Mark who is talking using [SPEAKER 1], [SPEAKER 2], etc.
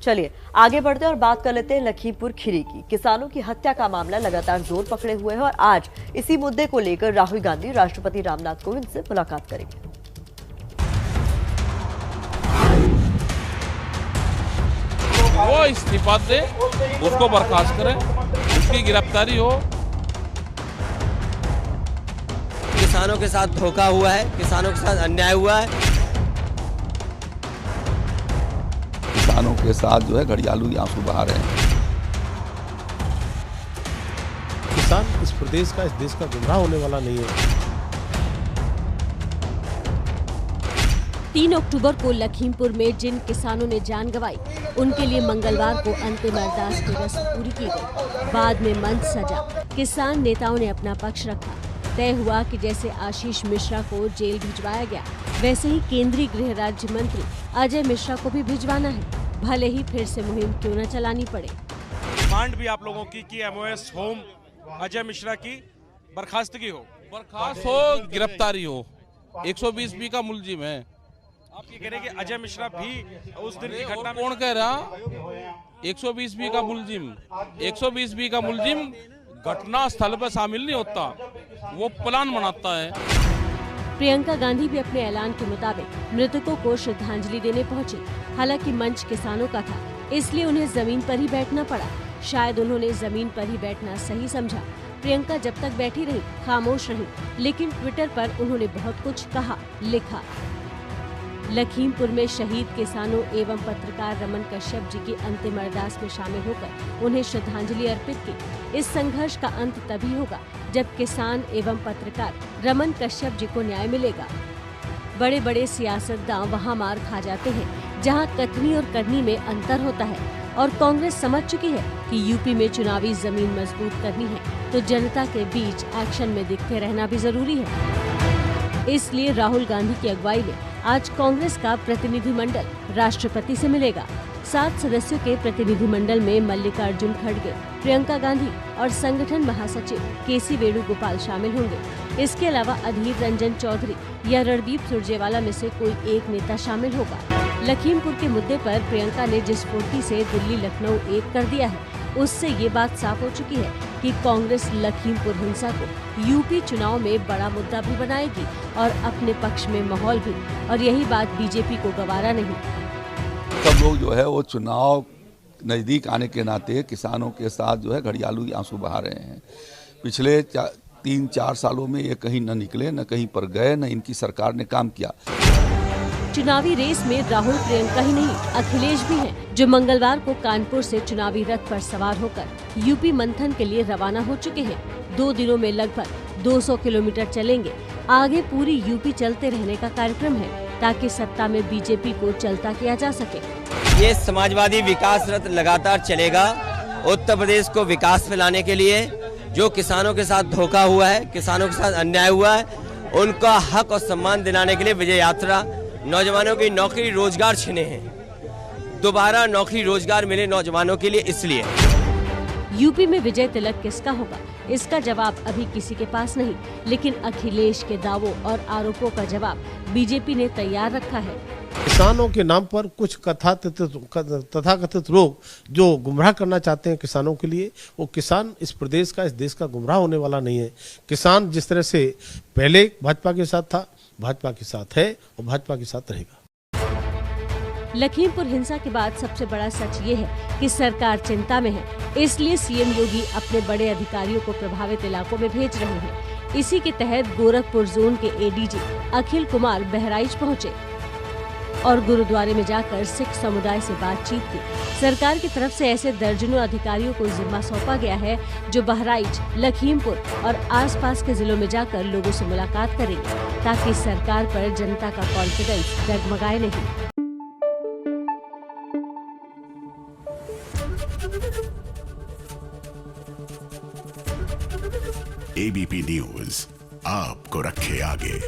[SPEAKER 1] चलिए आगे बढ़ते हैं और बात कर लेते हैं लखीमपुर खीरी की। किसानों की हत्या का मामला लगातार जोर पकड़े हुए है और आज इसी मुद्दे को लेकर राहुल गांधी राष्ट्रपति रामनाथ कोविंद से मुलाकात करेंगे।
[SPEAKER 2] वो इस्तीफा दे, उसको बर्खास्त करें, उसकी गिरफ्तारी हो।
[SPEAKER 3] किसानों के साथ धोखा हुआ है, किसानों के साथ अन्याय हुआ है।
[SPEAKER 4] किसानों के साथ जो है घड़ियालू आंसू बहा रहे हैं।
[SPEAKER 5] किसान इस प्रदेश का, इस देश का गुमराह होने वाला नहीं है।
[SPEAKER 6] 3 अक्टूबर को लखीमपुर में जिन किसानों ने जान गंवाई, उनके लिए मंगलवार को अंतिम अरदास की रस्म पूरी की गई। बाद में मंच सजा, किसान नेताओं ने अपना पक्ष रखा। तय हुआ कि जैसे आशीष मिश्रा को जेल भिजवाया गया, वैसे ही केंद्रीय गृह राज्य मंत्री अजय मिश्रा को भी भिजवाना है, भले ही फिर से मुहिम क्यों न चलानी पड़े।
[SPEAKER 7] डिमांड भी आप लोगों की कि एमओएस होम अजय मिश्रा की बर्खास्तगी हो,
[SPEAKER 2] बर्खास्त हो, गिरफ्तारी हो। 120B का मुलजिम है।
[SPEAKER 7] आप ये कह रहे हैं कि अजय मिश्रा भी उस दिन की घटना में
[SPEAKER 2] कौन कह रहा? 120B का मुलजिम, 120B का मुलजिम घटना स्थल पर शामिल नहीं होता, वो प्लान बनाता है।
[SPEAKER 6] प्रियंका गांधी भी अपने ऐलान के मुताबिक मृतकों को श्रद्धांजलि देने पहुंची। हालांकि मंच किसानों का था, इसलिए उन्हें जमीन पर ही बैठना पड़ा। शायद उन्होंने जमीन पर ही बैठना सही समझा। प्रियंका जब तक बैठी रही, खामोश रही, लेकिन ट्विटर पर उन्होंने बहुत कुछ कहा, लिखा। लखीमपुर में शहीद किसानों एवं पत्रकार रमन कश्यप जी की अंतिम अरदास में शामिल होकर उन्हें श्रद्धांजलि अर्पित की। इस संघर्ष का अंत तभी होगा जब किसान एवं पत्रकार रमन कश्यप जी को न्याय मिलेगा। बड़े बड़े सियासतदान वहां मार खा जाते हैं जहां कथनी और करनी में अंतर होता है, और कांग्रेस समझ चुकी है कि यूपी में चुनावी जमीन मजबूत करनी है तो जनता के बीच एक्शन में दिखते रहना भी जरूरी है। इसलिए राहुल गांधी की अगुवाई में आज कांग्रेस का प्रतिनिधिमंडल राष्ट्रपति से मिलेगा। 7 सदस्यों के प्रतिनिधिमंडल में मल्लिकार्जुन खड़गे, प्रियंका गांधी और संगठन महासचिव केसी वेणुगोपाल शामिल होंगे। इसके अलावा अधीर रंजन चौधरी या रणदीप सुरजेवाला में से कोई एक नेता शामिल होगा। लखीमपुर के मुद्दे पर प्रियंका ने जिस फुर्ती से दिल्ली लखनऊ एक कर दिया है, उससे ये बात साफ हो चुकी है कि कांग्रेस लखीमपुर हिंसा को यूपी चुनाव में बड़ा मुद्दा भी बनाएगी और अपने पक्ष में माहौल भी, और यही बात बीजेपी को गवारा नहीं।
[SPEAKER 4] सब लोग जो है वो चुनाव नज़दीक आने के नाते किसानों के साथ जो है घड़ियालू आंसू बहा रहे हैं। पिछले 3-4 सालों में ये कहीं न निकले, न कहीं पर गए, न इनकी सरकार ने काम किया।
[SPEAKER 6] चुनावी रेस में राहुल प्रियंका ही नहीं, अखिलेश भी हैं, जो मंगलवार को कानपुर से चुनावी रथ पर सवार होकर यूपी मंथन के लिए रवाना हो चुके हैं। 2 दिनों में लगभग 200 किलोमीटर चलेंगे। आगे पूरी यूपी चलते रहने का कार्यक्रम है ताकि सत्ता में बीजेपी को चलता किया जा सके।
[SPEAKER 3] ये समाजवादी विकास रथ लगातार चलेगा। उत्तर प्रदेश को विकास में लाने के लिए जो किसानों के साथ धोखा हुआ है, किसानों के साथ अन्याय हुआ है, उनका हक और सम्मान दिलाने के लिए विजय यात्रा। नौजवानों की नौकरी रोजगार छिने हैं, दोबारा नौकरी रोजगार मिले नौजवानों के लिए। इसलिए
[SPEAKER 6] यूपी में विजय तिलक किसका होगा, इसका जवाब अभी किसी के पास नहीं, लेकिन अखिलेश के दावों और आरोपों का जवाब बीजेपी ने तैयार रखा है।
[SPEAKER 5] किसानों के नाम पर कुछ तथाकथित लोग जो गुमराह करना चाहते हैं किसानों के लिए, वो किसान इस प्रदेश का, इस देश का गुमराह होने वाला नहीं है। किसान जिस तरह से पहले भाजपा के साथ था, भाजपा के साथ है और भाजपा के साथ रहेगा।
[SPEAKER 6] लखीमपुर हिंसा के बाद सबसे बड़ा सच ये है कि सरकार चिंता में है, इसलिए सीएम योगी अपने बड़े अधिकारियों को प्रभावित इलाकों में भेज रहे हैं। इसी के तहत गोरखपुर जोन के एडीजी अखिल कुमार बहराइच पहुंचे और गुरुद्वारे में जाकर सिख समुदाय से बातचीत की। सरकार की तरफ से ऐसे दर्जनों अधिकारियों को जिम्मा सौंपा गया है जो बहराइच, लखीमपुर और आसपास के जिलों में जाकर लोगों से मुलाकात करेंगे ताकि सरकार पर जनता का कॉन्फिडेंस डगमगाए नहीं।
[SPEAKER 8] एबीपी न्यूज आपको रखे आगे।